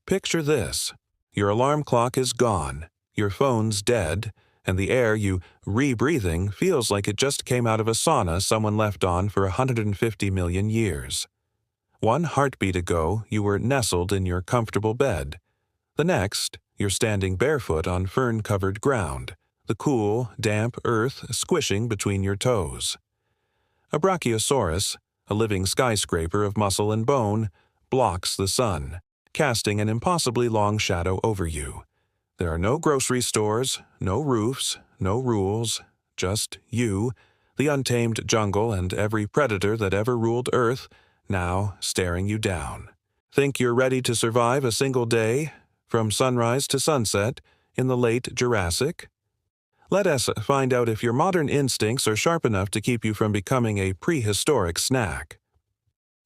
Picture this. Your alarm clock is gone, your phone's dead, and the air you re-breathing feels like it just came out of a sauna someone left on for 150 million years. One heartbeat ago, you were nestled in your comfortable bed. The next, you're standing barefoot on fern-covered ground, the cool, damp earth squishing between your toes. A brachiosaurus, a living skyscraper of muscle and bone, blocks the sun, casting an impossibly long shadow over you. There are no grocery stores, no roofs, no rules, just you, the untamed jungle, and every predator that ever ruled Earth, now staring you down. Think you're ready to survive a single day, from sunrise to sunset, in the late Jurassic? Let us find out if your modern instincts are sharp enough to keep you from becoming a prehistoric snack.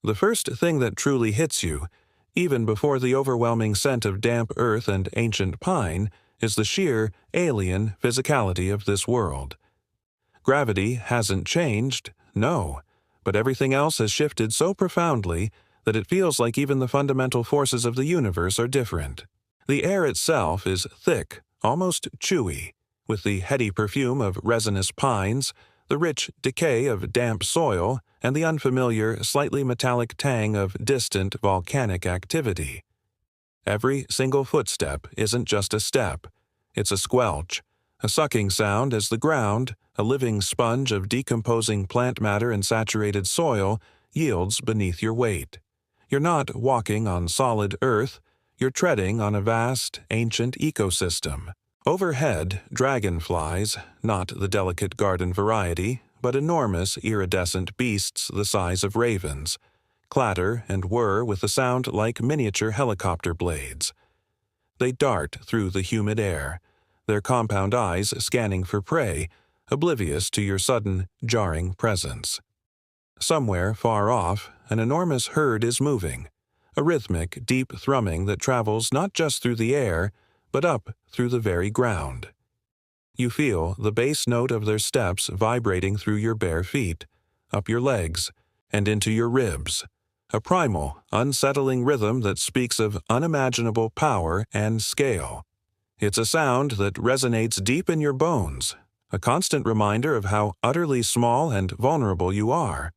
The first thing that truly hits you, even before the overwhelming scent of damp earth and ancient pine, is the sheer, alien physicality of this world. Gravity hasn't changed, no, but everything else has shifted so profoundly that it feels like even the fundamental forces of the universe are different. The air itself is thick, almost chewy, with the heady perfume of resinous pines, the rich decay of damp soil, and the unfamiliar, slightly metallic tang of distant volcanic activity. Every single footstep isn't just a step, it's a squelch, a sucking sound as the ground, a living sponge of decomposing plant matter and saturated soil, yields beneath your weight. You're not walking on solid earth, you're treading on a vast, ancient ecosystem. Overhead, dragonflies, not the delicate garden variety, but enormous iridescent beasts the size of ravens, clatter and whir with a sound like miniature helicopter blades. They dart through the humid air, their compound eyes scanning for prey, oblivious to your sudden, jarring presence. Somewhere far off, an enormous herd is moving, a rhythmic, deep thrumming that travels not just through the air, but up through the very ground. You feel the bass note of their steps vibrating through your bare feet, up your legs, and into your ribs, a primal, unsettling rhythm that speaks of unimaginable power and scale. It's a sound that resonates deep in your bones, a constant reminder of how utterly small and vulnerable you are.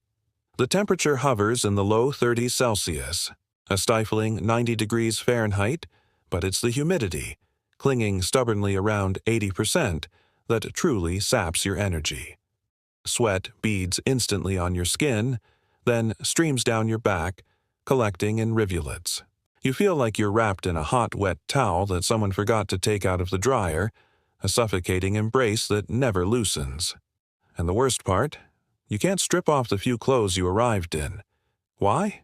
The temperature hovers in the low 30s Celsius, a stifling 90 degrees Fahrenheit, but it's the humidity, clinging stubbornly around 80%, that truly saps your energy. Sweat beads instantly on your skin, then streams down your back, collecting in rivulets. You feel like you're wrapped in a hot, wet towel that someone forgot to take out of the dryer, a suffocating embrace that never loosens. And the worst part? You can't strip off the few clothes you arrived in. Why?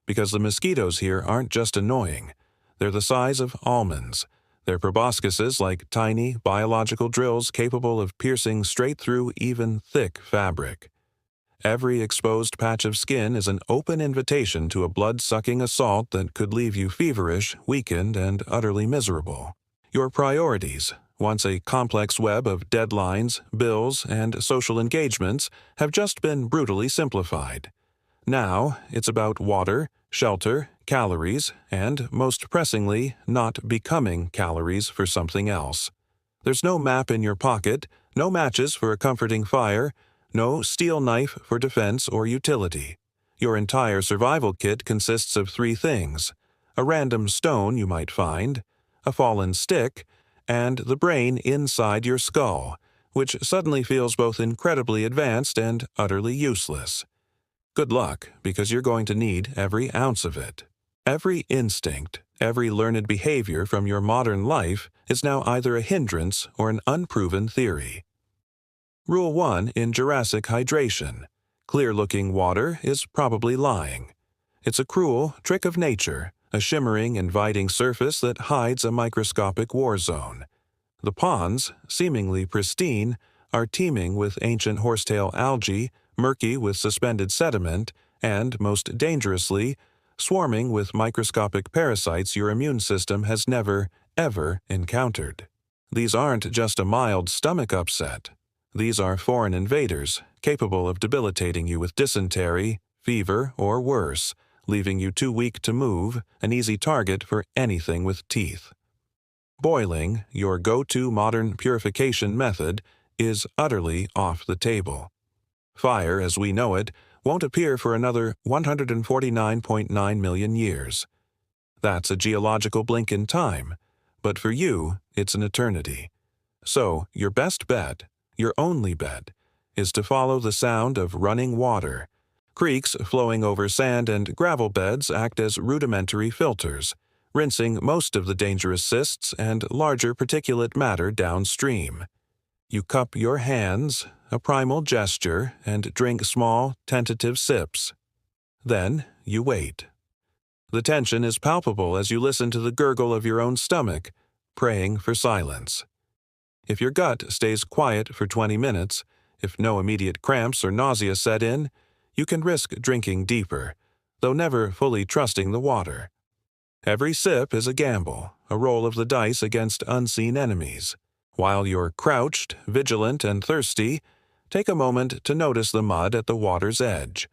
Because the mosquitoes here aren't just annoying. They're the size of almonds. Their proboscises like tiny, biological drills capable of piercing straight through even thick fabric. Every exposed patch of skin is an open invitation to a blood-sucking assault that could leave you feverish, weakened, and utterly miserable. Your priorities, once a complex web of deadlines, bills, and social engagements, have just been brutally simplified. Now, it's about water, shelter, calories, and, most pressingly, not becoming calories for something else. There's no map in your pocket, no matches for a comforting fire, no steel knife for defense or utility. Your entire survival kit consists of three things: a random stone you might find, a fallen stick, and the brain inside your skull, which suddenly feels both incredibly advanced and utterly useless. Good luck, because you're going to need every ounce of it. Every instinct, every learned behavior from your modern life is now either a hindrance or an unproven theory. Rule 1 in Jurassic hydration: clear-looking water is probably lying. It's a cruel trick of nature, a shimmering, inviting surface that hides a microscopic war zone. The ponds, seemingly pristine, are teeming with ancient horsetail algae, murky with suspended sediment, and, most dangerously, swarming with microscopic parasites your immune system has never, ever encountered. These aren't just a mild stomach upset. These are foreign invaders, capable of debilitating you with dysentery, fever, or worse, leaving you too weak to move, an easy target for anything with teeth. Boiling, your go-to modern purification method, is utterly off the table. Fire, as we know it, won't appear for another 149.9 million years. That's a geological blink in time, but for you, it's an eternity. So, your best bet, your only bet, is to follow the sound of running water. Creeks flowing over sand and gravel beds act as rudimentary filters, rinsing most of the dangerous cysts and larger particulate matter downstream. You cup your hands, a primal gesture, and drink small, tentative sips. Then you wait. The tension is palpable as you listen to the gurgle of your own stomach, praying for silence. If your gut stays quiet for 20 minutes, if no immediate cramps or nausea set in, you can risk drinking deeper, though never fully trusting the water. Every sip is a gamble, a roll of the dice against unseen enemies. While you're crouched, vigilant, and thirsty, take a moment to notice the mud at the water's edge.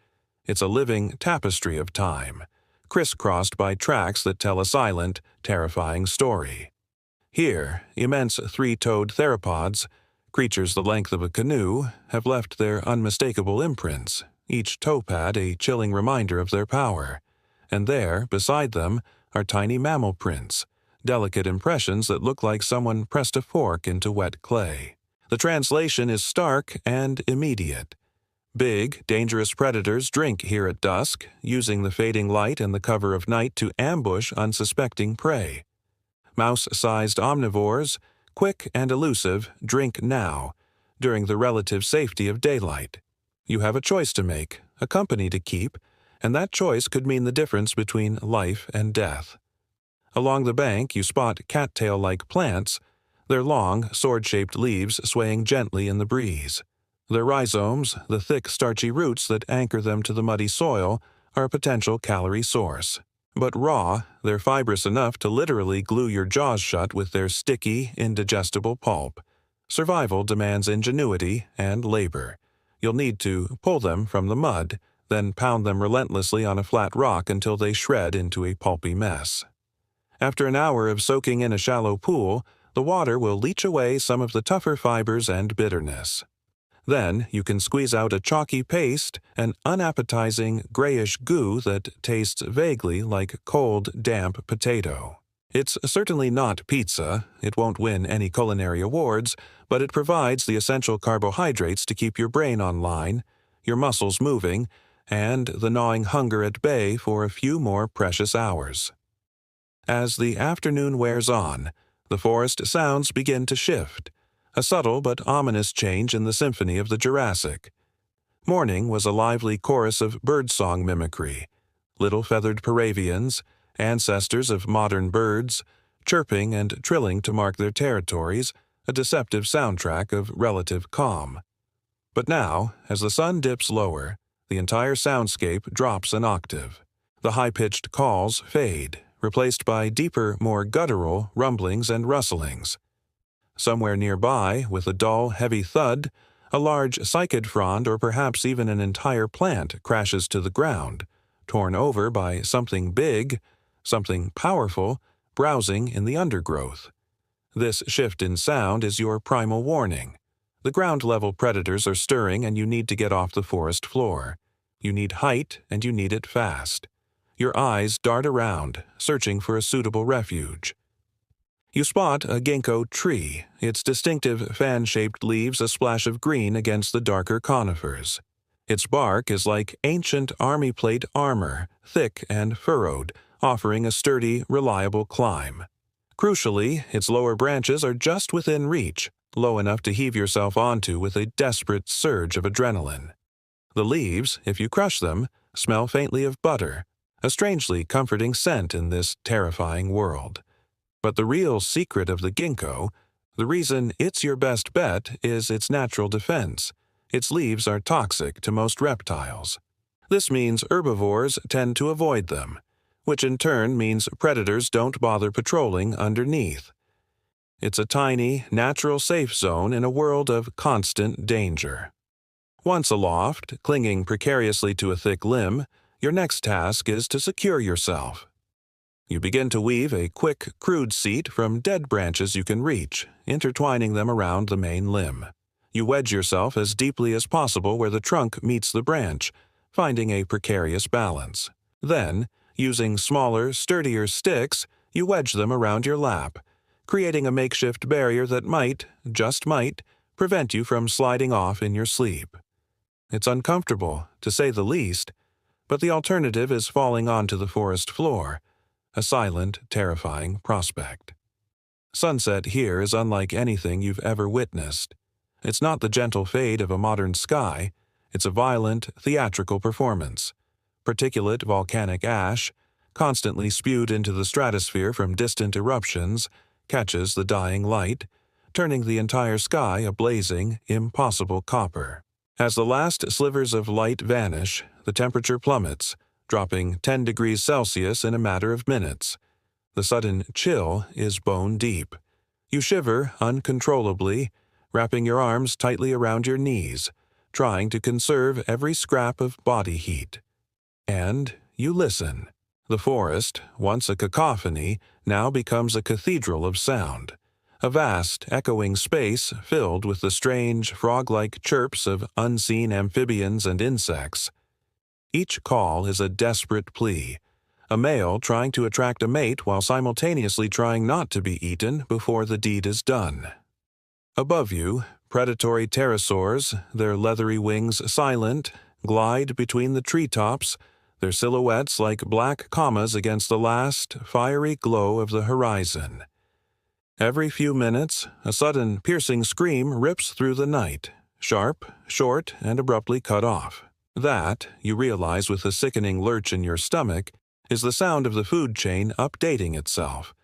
It's a living tapestry of time, crisscrossed by tracks that tell a silent, terrifying story. Here, immense three-toed theropods, creatures the length of a canoe, have left their unmistakable imprints, each toe pad a chilling reminder of their power. And there, beside them, are tiny mammal prints, delicate impressions that look like someone pressed a fork into wet clay. The translation is stark and immediate. Big, dangerous predators drink here at dusk, using the fading light and the cover of night to ambush unsuspecting prey. Mouse-sized omnivores, quick and elusive, drink now, during the relative safety of daylight. You have a choice to make, a company to keep, and that choice could mean the difference between life and death. Along the bank you spot cattail-like plants, their long, sword-shaped leaves swaying gently in the breeze. Their rhizomes, the thick, starchy roots that anchor them to the muddy soil, are a potential calorie source. But raw, they're fibrous enough to literally glue your jaws shut with their sticky, indigestible pulp. Survival demands ingenuity and labor. You'll need to pull them from the mud, then pound them relentlessly on a flat rock until they shred into a pulpy mess. After an hour of soaking in a shallow pool, the water will leach away some of the tougher fibers and bitterness. Then you can squeeze out a chalky paste, an unappetizing, grayish goo that tastes vaguely like cold, damp potato. It's certainly not pizza, it won't win any culinary awards, but it provides the essential carbohydrates to keep your brain online, your muscles moving, and the gnawing hunger at bay for a few more precious hours. As the afternoon wears on, the forest sounds begin to shift, a subtle but ominous change in the symphony of the Jurassic. Morning was a lively chorus of birdsong mimicry, little feathered Paravians, ancestors of modern birds, chirping and trilling to mark their territories, a deceptive soundtrack of relative calm. But now, as the sun dips lower, the entire soundscape drops an octave. The high-pitched calls fade, replaced by deeper, more guttural rumblings and rustlings. Somewhere nearby, with a dull, heavy thud, a large cycad frond or perhaps even an entire plant crashes to the ground, torn over by something big, something powerful, browsing in the undergrowth. This shift in sound is your primal warning. The ground-level predators are stirring and you need to get off the forest floor. You need height and you need it fast. Your eyes dart around, searching for a suitable refuge. You spot a ginkgo tree, its distinctive fan-shaped leaves a splash of green against the darker conifers. Its bark is like ancient army plate armor, thick and furrowed, offering a sturdy, reliable climb. Crucially, its lower branches are just within reach, low enough to heave yourself onto with a desperate surge of adrenaline. The leaves, if you crush them, smell faintly of butter, a strangely comforting scent in this terrifying world. But the real secret of the ginkgo, the reason it's your best bet, is its natural defense. Its leaves are toxic to most reptiles. This means herbivores tend to avoid them, which in turn means predators don't bother patrolling underneath. It's a tiny, natural safe zone in a world of constant danger. Once aloft, clinging precariously to a thick limb, Your next task is to secure yourself. You begin to weave a quick, crude seat from dead branches you can reach, intertwining them around the main limb. You wedge yourself as deeply as possible where the trunk meets the branch, finding a precarious balance. Then, using smaller, sturdier sticks, you wedge them around your lap, creating a makeshift barrier that might, just might, prevent you from sliding off in your sleep. It's uncomfortable, to say the least, but the alternative is falling onto the forest floor, a silent, terrifying prospect. Sunset here is unlike anything you've ever witnessed. It's not the gentle fade of a modern sky, it's a violent, theatrical performance. Particulate volcanic ash, constantly spewed into the stratosphere from distant eruptions, catches the dying light, turning the entire sky a blazing, impossible copper. As the last slivers of light vanish, the temperature plummets, dropping 10 degrees Celsius in a matter of minutes. The sudden chill is bone deep. You shiver uncontrollably, wrapping your arms tightly around your knees, trying to conserve every scrap of body heat. And you listen. The forest, once a cacophony, now becomes a cathedral of sound. A vast, echoing space filled with the strange, frog-like chirps of unseen amphibians and insects. Each call is a desperate plea, a male trying to attract a mate while simultaneously trying not to be eaten before the deed is done. Above you, predatory pterosaurs, their leathery wings silent, glide between the treetops, their silhouettes like black commas against the last, fiery glow of the horizon. Every few minutes, a sudden, piercing scream rips through the night, sharp, short, and abruptly cut off. That, you realize with a sickening lurch in your stomach, is the sound of the food chain updating itself,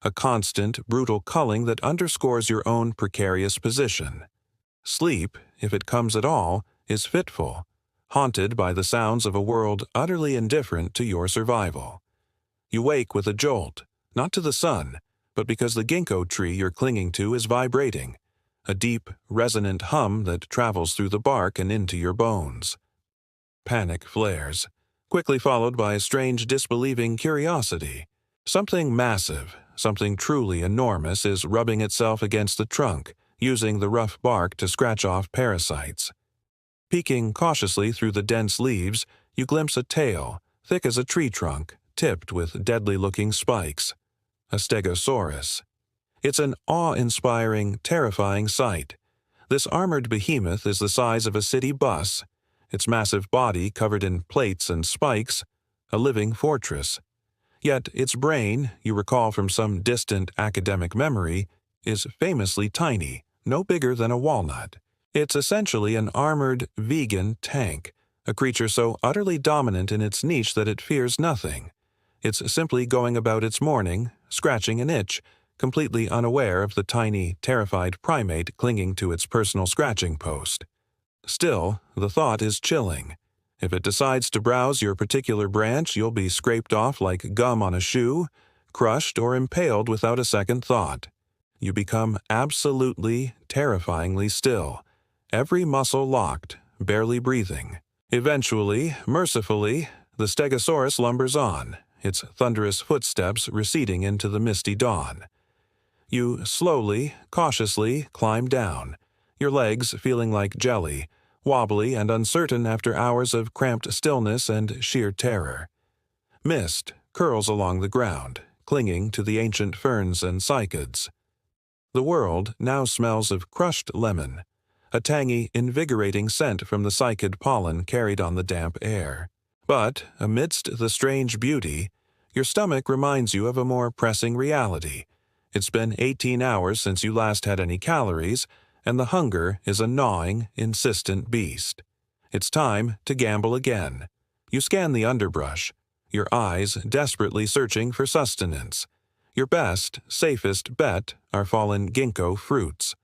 a constant, brutal culling that underscores your own precarious position. Sleep, if it comes at all, is fitful, haunted by the sounds of a world utterly indifferent to your survival. You wake with a jolt, not to the sun, but because the ginkgo tree you're clinging to is vibrating, a deep, resonant hum that travels through the bark and into your bones. Panic flares, quickly followed by a strange disbelieving curiosity. Something massive, something truly enormous is rubbing itself against the trunk, using the rough bark to scratch off parasites. Peeking cautiously through the dense leaves, you glimpse a tail, thick as a tree trunk, tipped with deadly-looking spikes. A stegosaurus. It's an awe-inspiring, terrifying sight. This armored behemoth is the size of a city bus, its massive body covered in plates and spikes, a living fortress. Yet its brain, you recall from some distant academic memory, is famously tiny, no bigger than a walnut. It's essentially an armored, vegan tank, a creature so utterly dominant in its niche that it fears nothing. It's simply going about its morning, scratching an itch, completely unaware of the tiny, terrified primate clinging to its personal scratching post. Still, the thought is chilling. If it decides to browse your particular branch, you'll be scraped off like gum on a shoe, crushed or impaled without a second thought. You become absolutely, terrifyingly still, every muscle locked, barely breathing. Eventually, mercifully, the stegosaurus lumbers on, its thunderous footsteps receding into the misty dawn. You slowly, cautiously climb down, your legs feeling like jelly, wobbly and uncertain after hours of cramped stillness and sheer terror. Mist curls along the ground, clinging to the ancient ferns and cycads. The world now smells of crushed lemon, a tangy, invigorating scent from the cycad pollen carried on the damp air. But, amidst the strange beauty, your stomach reminds you of a more pressing reality. It's been 18 hours since you last had any calories, and the hunger is a gnawing, insistent beast. It's time to gamble again. You scan the underbrush, your eyes desperately searching for sustenance. Your best, safest bet are fallen ginkgo fruits.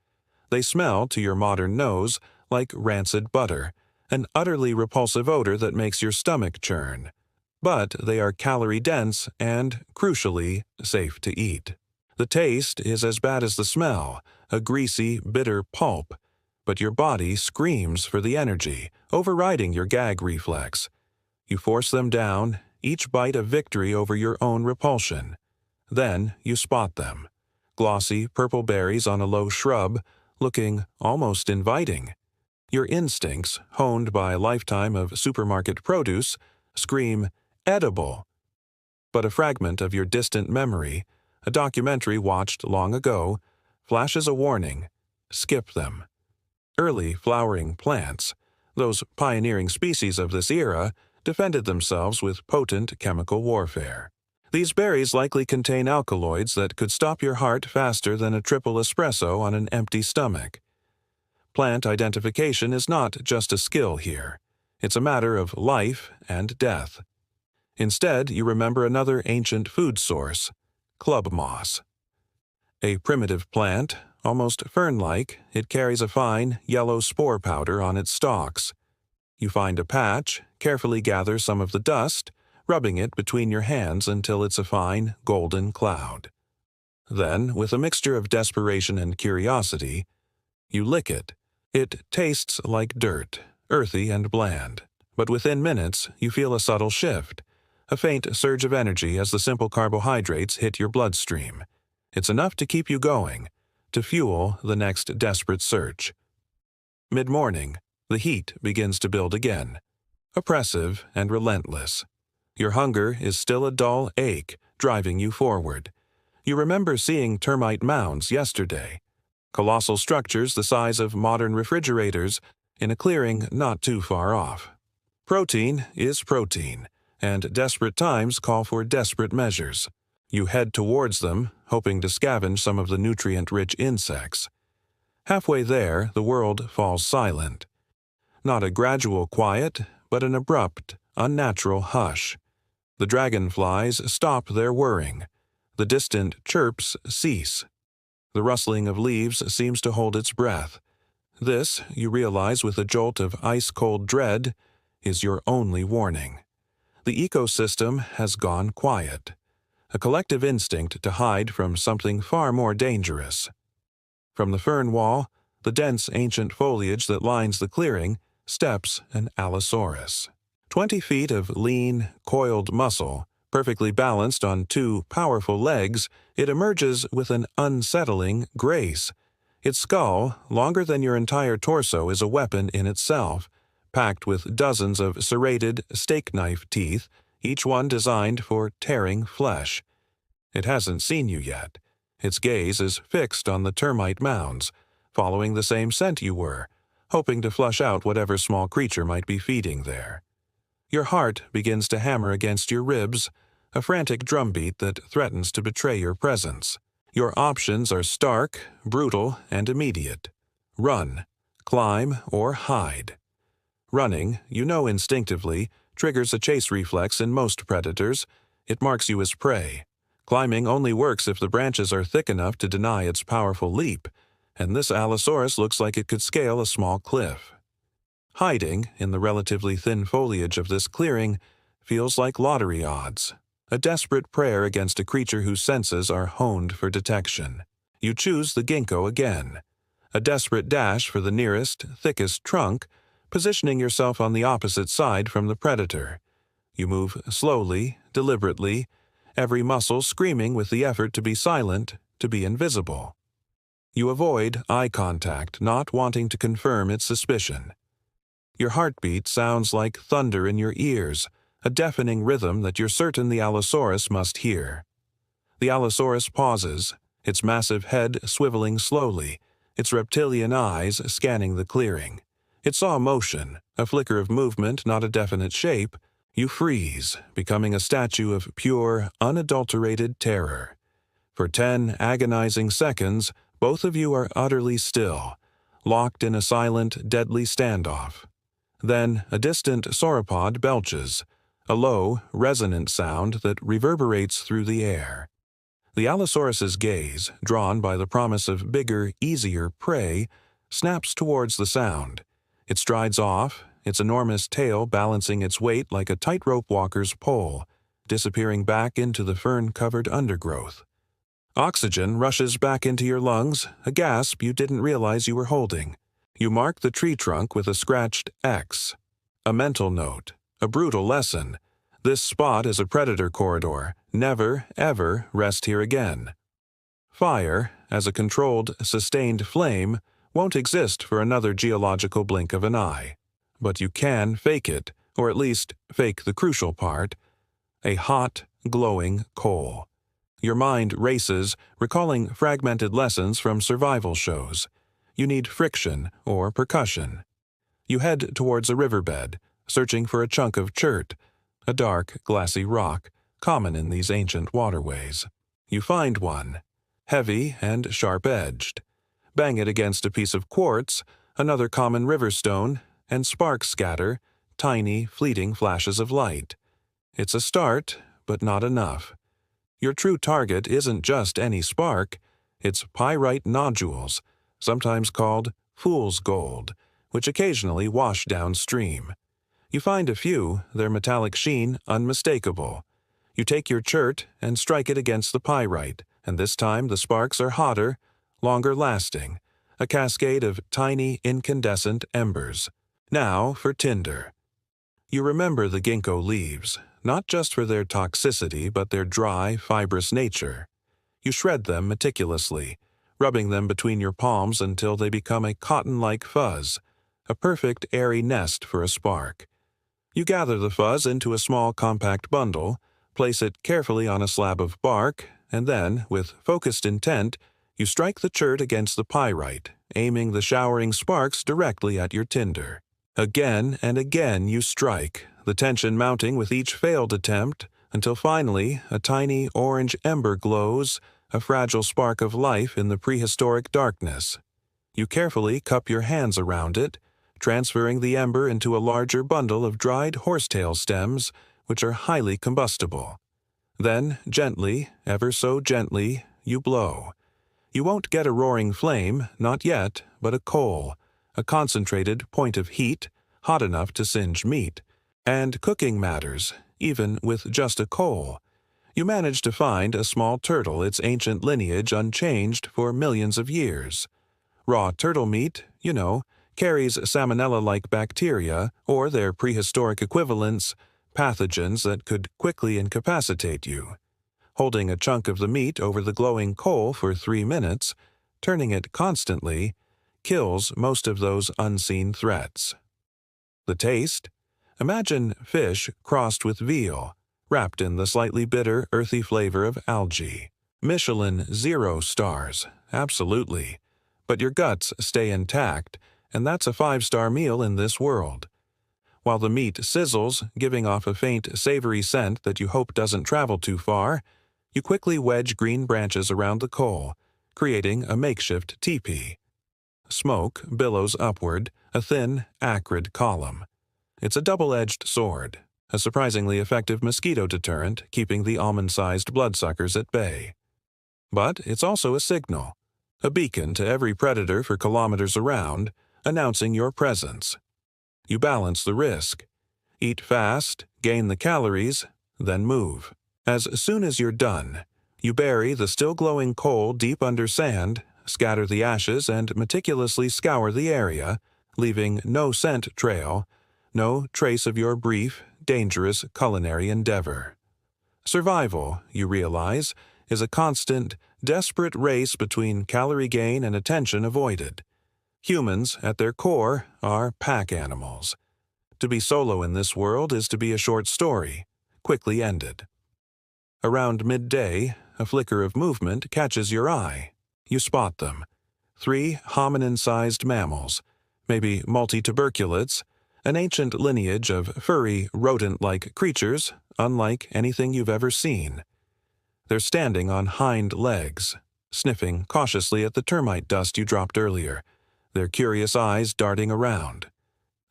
They smell to your modern nose like rancid butter, an utterly repulsive odor that makes your stomach churn. But they are calorie-dense and, crucially, safe to eat. The taste is as bad as the smell, a greasy, bitter pulp, but your body screams for the energy, overriding your gag reflex. You force them down, each bite a victory over your own repulsion. Then you spot them. Glossy purple berries on a low shrub, looking almost inviting. Your instincts, honed by a lifetime of supermarket produce, scream, edible. But a fragment of your distant memory, a documentary watched long ago, flashes a warning: skip them. Early flowering plants, those pioneering species of this era, defended themselves with potent chemical warfare. These berries likely contain alkaloids that could stop your heart faster than a triple espresso on an empty stomach. Plant identification is not just a skill here. It's a matter of life and death. Instead, you remember another ancient food source: club moss. A primitive plant, almost fern-like, it carries a fine, yellow spore powder on its stalks. You find a patch, carefully gather some of the dust, rubbing it between your hands until it's a fine, golden cloud. Then, with a mixture of desperation and curiosity, you lick it. It tastes like dirt, earthy and bland, but within minutes you feel a subtle shift, a faint surge of energy as the simple carbohydrates hit your bloodstream. It's enough to keep you going, to fuel the next desperate search. Mid-morning, the heat begins to build again, oppressive and relentless. Your hunger is still a dull ache, driving you forward. You remember seeing termite mounds yesterday, colossal structures the size of modern refrigerators in a clearing not too far off. Protein is protein, and desperate times call for desperate measures. You head towards them, hoping to scavenge some of the nutrient-rich insects. Halfway there, the world falls silent. Not a gradual quiet, but an abrupt, unnatural hush. The dragonflies stop their whirring. The distant chirps cease. The rustling of leaves seems to hold its breath. This, you realize with a jolt of ice-cold dread, is your only warning. The ecosystem has gone quiet. A collective instinct to hide from something far more dangerous. From the fern wall, the dense ancient foliage that lines the clearing, steps an Allosaurus. 20 feet of lean, coiled muscle, perfectly balanced on two powerful legs, it emerges with an unsettling grace. Its skull, longer than your entire torso, is a weapon in itself, packed with dozens of serrated steak knife teeth, each one designed for tearing flesh. It hasn't seen you yet. Its gaze is fixed on the termite mounds, following the same scent you were, hoping to flush out whatever small creature might be feeding there. Your heart begins to hammer against your ribs, a frantic drumbeat that threatens to betray your presence. Your options are stark, brutal, and immediate. Run, climb, or hide. Running, you know instinctively, triggers a chase reflex in most predators. It marks you as prey. Climbing only works if the branches are thick enough to deny its powerful leap, and this Allosaurus looks like it could scale a small cliff. Hiding, in the relatively thin foliage of this clearing, feels like lottery odds, a desperate prayer against a creature whose senses are honed for detection. You choose the ginkgo again, a desperate dash for the nearest, thickest trunk, positioning yourself on the opposite side from the predator. You move slowly, deliberately, every muscle screaming with the effort to be silent, to be invisible. You avoid eye contact, not wanting to confirm its suspicion. Your heartbeat sounds like thunder in your ears, a deafening rhythm that you're certain the Allosaurus must hear. The Allosaurus pauses, its massive head swiveling slowly, its reptilian eyes scanning the clearing. It saw motion, a flicker of movement, not a definite shape. You freeze, becoming a statue of pure, unadulterated terror. For 10 agonizing seconds, both of you are utterly still, locked in a silent, deadly standoff. Then a distant sauropod belches, a low, resonant sound that reverberates through the air. The Allosaurus's gaze, drawn by the promise of bigger, easier prey, snaps towards the sound. It strides off, its enormous tail balancing its weight like a tightrope walker's pole, disappearing back into the fern-covered undergrowth. Oxygen rushes back into your lungs, a gasp you didn't realize you were holding. You mark the tree trunk with a scratched X, a mental note, A brutal lesson. This spot is a predator corridor. Never, ever rest here again. Fire, as a controlled, sustained flame, won't exist for another geological blink of an eye. But you can fake it, or at least fake the crucial part. A hot, glowing coal. Your mind races, recalling fragmented lessons from survival shows. You need friction or percussion. You head towards a riverbed, searching for a chunk of chert, a dark, glassy rock, common in these ancient waterways. You find one, heavy and sharp-edged. Bang it against a piece of quartz, another common river stone, and sparks scatter, tiny, fleeting flashes of light. It's a start, but not enough. Your true target isn't just any spark, it's pyrite nodules, sometimes called fool's gold, which occasionally wash downstream. You find a few, their metallic sheen unmistakable. You take your chert and strike it against the pyrite, and this time the sparks are hotter, longer lasting, a cascade of tiny incandescent embers. Now for tinder. You remember the ginkgo leaves, not just for their toxicity but their dry, fibrous nature. You shred them meticulously, rubbing them between your palms until they become a cotton-like fuzz, a perfect airy nest for a spark. You gather the fuzz into a small compact bundle, place it carefully on a slab of bark, and then, with focused intent, you strike the chert against the pyrite, aiming the showering sparks directly at your tinder. Again and again you strike, the tension mounting with each failed attempt, until finally a tiny orange ember glows, a fragile spark of life in the prehistoric darkness. You carefully cup your hands around it, transferring the ember into a larger bundle of dried horsetail stems, which are highly combustible. Then, gently, ever so gently, you blow. You won't get a roaring flame, not yet, but a coal, a concentrated point of heat, hot enough to singe meat. And cooking matters, even with just a coal. You manage to find a small turtle, its ancient lineage unchanged for millions of years. Raw turtle meat, carries salmonella-like bacteria, or their prehistoric equivalents, pathogens that could quickly incapacitate you. Holding a chunk of the meat over the glowing coal for 3 minutes, turning it constantly, kills most of those unseen threats. The taste? Imagine fish crossed with veal, wrapped in the slightly bitter, earthy flavor of algae. Michelin 0 stars, absolutely. But your guts stay intact, and that's a 5-star meal in this world. While the meat sizzles, giving off a faint, savory scent that you hope doesn't travel too far, you quickly wedge green branches around the coal, creating a makeshift teepee. Smoke billows upward, a thin, acrid column. It's a double-edged sword, a surprisingly effective mosquito deterrent, keeping the almond-sized bloodsuckers at bay. But it's also a signal, a beacon to every predator for kilometers around, announcing your presence. You balance the risk. Eat fast, gain the calories, then move. As soon as you're done, you bury the still glowing coal deep under sand, scatter the ashes, and meticulously scour the area, leaving no scent trail, no trace of your brief, dangerous culinary endeavor. Survival, you realize, is a constant, desperate race between calorie gain and attention avoided. Humans, at their core, are pack animals. To be solo in this world is to be a short story, quickly ended. Around midday, a flicker of movement catches your eye. You spot them. 3 hominin-sized mammals, maybe multituberculates, an ancient lineage of furry, rodent-like creatures, unlike anything you've ever seen. They're standing on hind legs, sniffing cautiously at the termite dust you dropped earlier, their curious eyes darting around.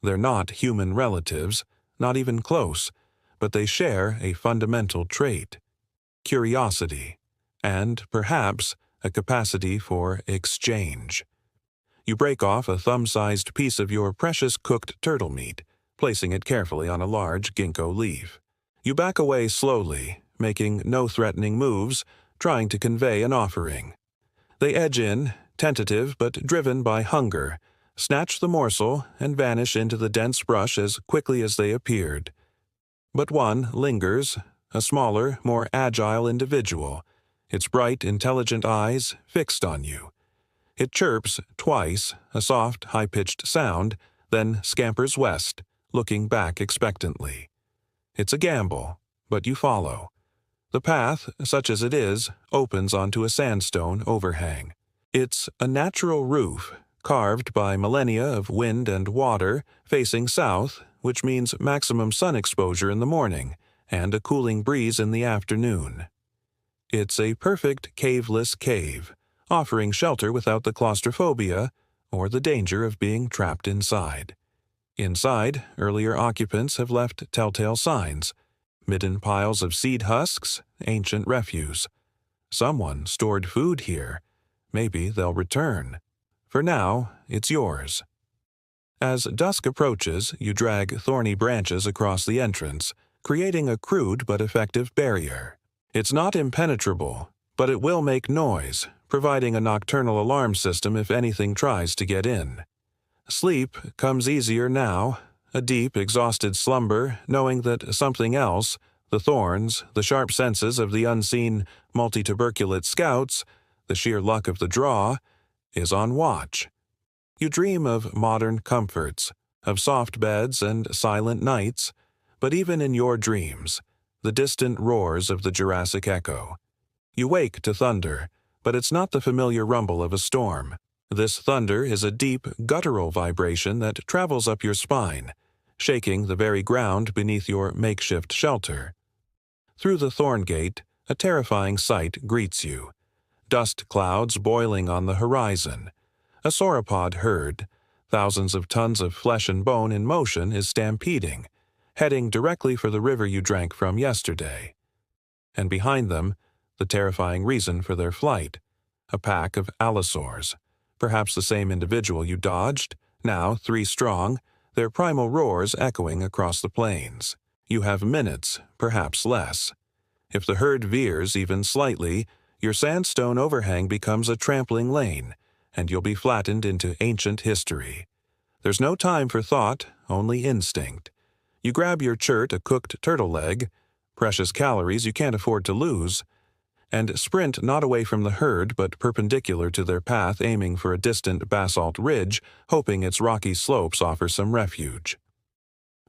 They're not human relatives, not even close, but they share a fundamental trait: curiosity, and, perhaps, a capacity for exchange. You break off a thumb-sized piece of your precious cooked turtle meat, placing it carefully on a large ginkgo leaf. You back away slowly, making no threatening moves, trying to convey an offering. They edge in, tentative but driven by hunger, snatch the morsel, and vanish into the dense brush as quickly as they appeared. But one lingers, a smaller, more agile individual, its bright, intelligent eyes fixed on you. It chirps twice, a soft, high-pitched sound, then scampers west, looking back expectantly. It's a gamble, but you follow. The path, such as it is, opens onto a sandstone overhang. It's a natural roof, carved by millennia of wind and water, facing south, which means maximum sun exposure in the morning and a cooling breeze in the afternoon. It's a perfect caveless cave, offering shelter without the claustrophobia or the danger of being trapped inside. Inside, earlier occupants have left telltale signs: midden piles of seed husks, ancient refuse. Someone stored food here. Maybe they'll return. For now, it's yours. As dusk approaches, you drag thorny branches across the entrance, creating a crude but effective barrier. It's not impenetrable, but it will make noise, providing a nocturnal alarm system if anything tries to get in. Sleep comes easier now, a deep, exhausted slumber, knowing that something else, the thorns, the sharp senses of the unseen multituberculate scouts, the sheer luck of the draw, is on watch. You dream of modern comforts, of soft beds and silent nights, but even in your dreams, the distant roars of the Jurassic echo. You wake to thunder, but it's not the familiar rumble of a storm. This thunder is a deep, guttural vibration that travels up your spine, shaking the very ground beneath your makeshift shelter. Through the thorn gate, a terrifying sight greets you. Dust clouds boiling on the horizon. A sauropod herd, thousands of tons of flesh and bone in motion, is stampeding, heading directly for the river you drank from yesterday. And behind them, the terrifying reason for their flight, a pack of allosaurs, perhaps the same individual you dodged, now 3 strong, their primal roars echoing across the plains. You have minutes, perhaps less. If the herd veers even slightly, your sandstone overhang becomes a trampling lane, and you'll be flattened into ancient history. There's no time for thought, only instinct. You grab your chert, a cooked turtle leg, precious calories you can't afford to lose, and sprint not away from the herd but perpendicular to their path, aiming for a distant basalt ridge, hoping its rocky slopes offer some refuge.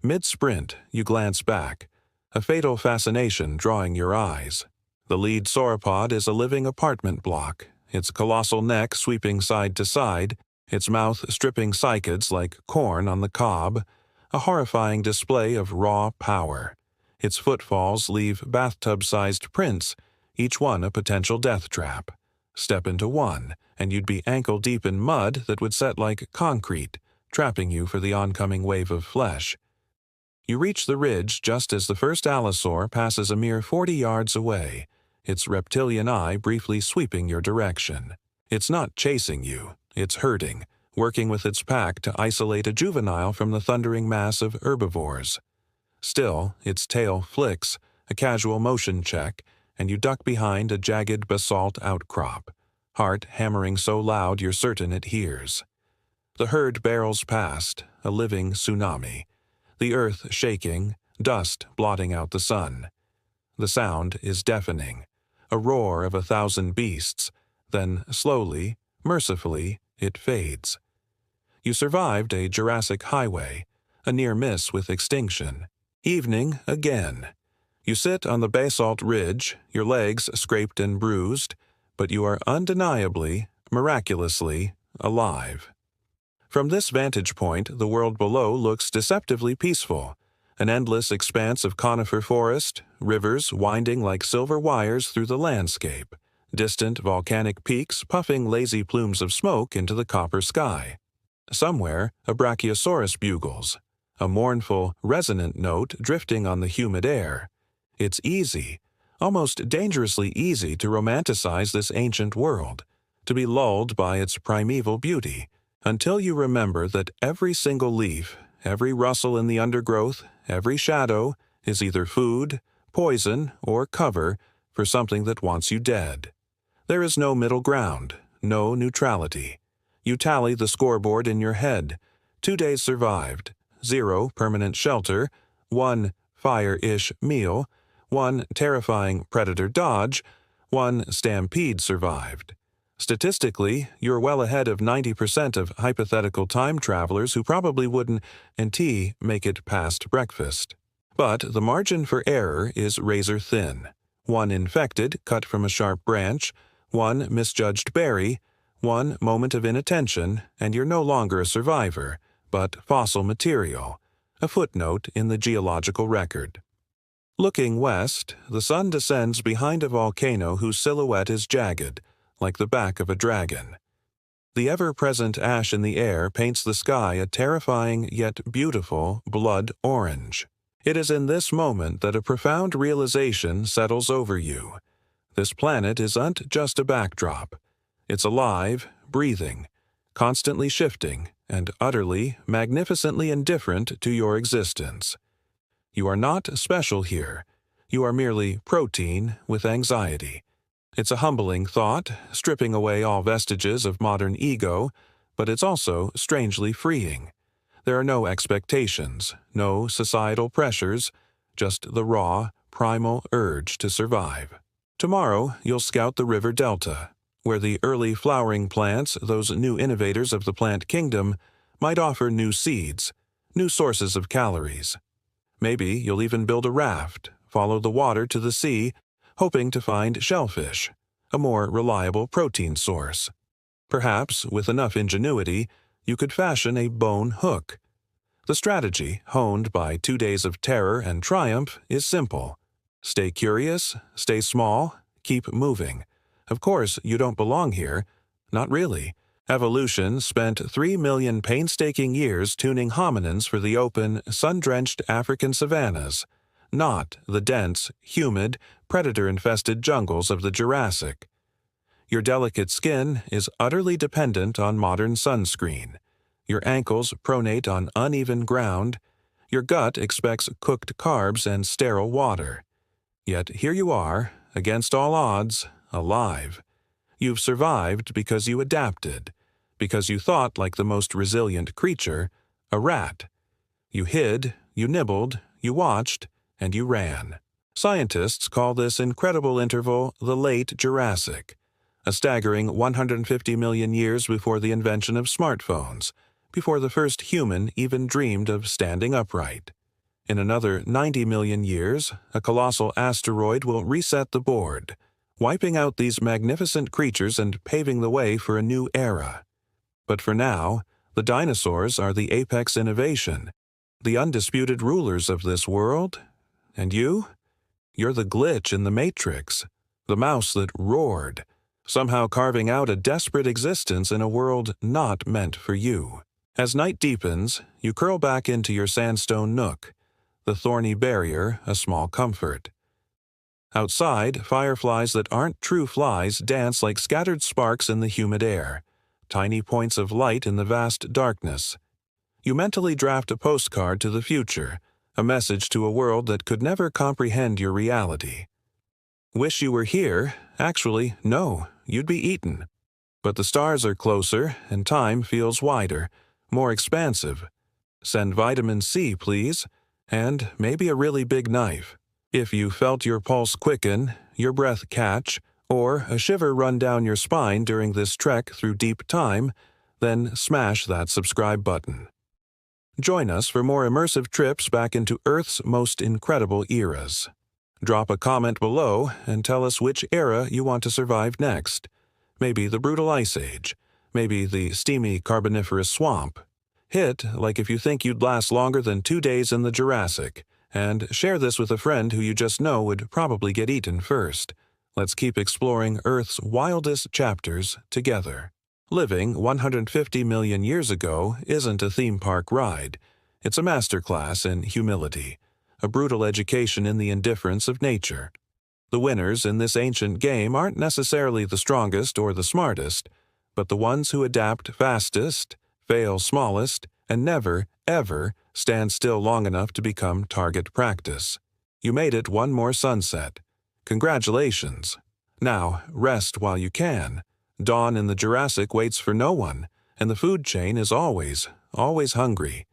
Mid-sprint, you glance back, a fatal fascination drawing your eyes. The lead sauropod is a living apartment block, its colossal neck sweeping side to side, its mouth stripping cycads like corn on the cob, a horrifying display of raw power. Its footfalls leave bathtub-sized prints, each one a potential death trap. Step into one, and you'd be ankle-deep in mud that would set like concrete, trapping you for the oncoming wave of flesh. You reach the ridge just as the first allosaur passes a mere 40 yards away, its reptilian eye briefly sweeping your direction. It's not chasing you, it's herding, working with its pack to isolate a juvenile from the thundering mass of herbivores. Still, its tail flicks, a casual motion check, and you duck behind a jagged basalt outcrop, heart hammering so loud you're certain it hears. The herd barrels past, a living tsunami, the earth shaking, dust blotting out the sun. The sound is deafening, a roar of 1,000 beasts, then slowly, mercifully, it fades. You survived a Jurassic highway, a near miss with extinction. Evening again. You sit on the basalt ridge, your legs scraped and bruised, but you are undeniably, miraculously, alive. From this vantage point, the world below looks deceptively peaceful, an endless expanse of conifer forest, rivers winding like silver wires through the landscape, distant volcanic peaks puffing lazy plumes of smoke into the copper sky. Somewhere, a brachiosaurus bugles, a mournful, resonant note drifting on the humid air. It's easy, almost dangerously easy to romanticize this ancient world, to be lulled by its primeval beauty, until you remember that every single leaf, every rustle in the undergrowth, every shadow is either food, poison, or cover for something that wants you dead. There is no middle ground, no neutrality. You tally the scoreboard in your head. 2 days survived, 0 permanent shelter, 1 fire-ish meal, one terrifying predator dodge, one stampede survived. Statistically, you're well ahead of 90% of hypothetical time travelers who probably wouldn't make it past breakfast. But the margin for error is razor thin. One infected, cut from a sharp branch, one misjudged berry, one moment of inattention, and you're no longer a survivor, but fossil material, a footnote in the geological record. Looking west, the sun descends behind a volcano whose silhouette is jagged, like the back of a dragon. The ever-present ash in the air paints the sky a terrifying yet beautiful blood orange. It is in this moment that a profound realization settles over you. This planet isn't just a backdrop. It's alive, breathing, constantly shifting, and utterly, magnificently indifferent to your existence. You are not special here. You are merely protein with anxiety. It's a humbling thought, stripping away all vestiges of modern ego, but it's also strangely freeing. There are no expectations, no societal pressures, just the raw, primal urge to survive. Tomorrow, you'll scout the river delta, where the early flowering plants, those new innovators of the plant kingdom, might offer new seeds, new sources of calories. Maybe you'll even build a raft, follow the water to the sea, hoping to find shellfish, a more reliable protein source. Perhaps, with enough ingenuity, you could fashion a bone hook. The strategy, honed by 2 days of terror and triumph, is simple. Stay curious, stay small, keep moving. Of course, you don't belong here. Not really. Evolution spent 3 million painstaking years tuning hominins for the open, sun-drenched African savannas, not the dense, humid, predator-infested jungles of the Jurassic. Your delicate skin is utterly dependent on modern sunscreen. Your ankles pronate on uneven ground. Your gut expects cooked carbs and sterile water. Yet here you are, against all odds, alive. You've survived because you adapted, because you thought like the most resilient creature, a rat. You hid, you nibbled, you watched, and you ran. Scientists call this incredible interval the late Jurassic, a staggering 150 million years before the invention of smartphones, before the first human even dreamed of standing upright. In another 90 million years, a colossal asteroid will reset the board, wiping out these magnificent creatures and paving the way for a new era. But for now, the dinosaurs are the apex innovation, the undisputed rulers of this world. And you? You're the glitch in the matrix, the mouse that roared, somehow carving out a desperate existence in a world not meant for you. As night deepens, you curl back into your sandstone nook, the thorny barrier a small comfort. Outside, fireflies that aren't true flies dance like scattered sparks in the humid air, tiny points of light in the vast darkness. You mentally draft a postcard to the future, a message to a world that could never comprehend your reality. Wish you were here? Actually, no, you'd be eaten. But the stars are closer, and time feels wider, more expansive. Send vitamin C, please, and maybe a really big knife. If you felt your pulse quicken, your breath catch, or a shiver run down your spine during this trek through deep time, then smash that subscribe button. Join us for more immersive trips back into Earth's most incredible eras. Drop a comment below and tell us which era you want to survive next. Maybe the brutal ice age, maybe the steamy carboniferous swamp. Hit like if you think you'd last longer than 2 days in the Jurassic, and share this with a friend who you just know would probably get eaten first. Let's keep exploring Earth's wildest chapters together. Living 150 million years ago isn't a theme park ride. It's a masterclass in humility, a brutal education in the indifference of nature. The winners in this ancient game aren't necessarily the strongest or the smartest, but the ones who adapt fastest, fail smallest, and never, ever stand still long enough to become target practice. You made it one more sunset. Congratulations. Now, rest while you can. Dawn in the Jurassic waits for no one, and the food chain is always, always hungry.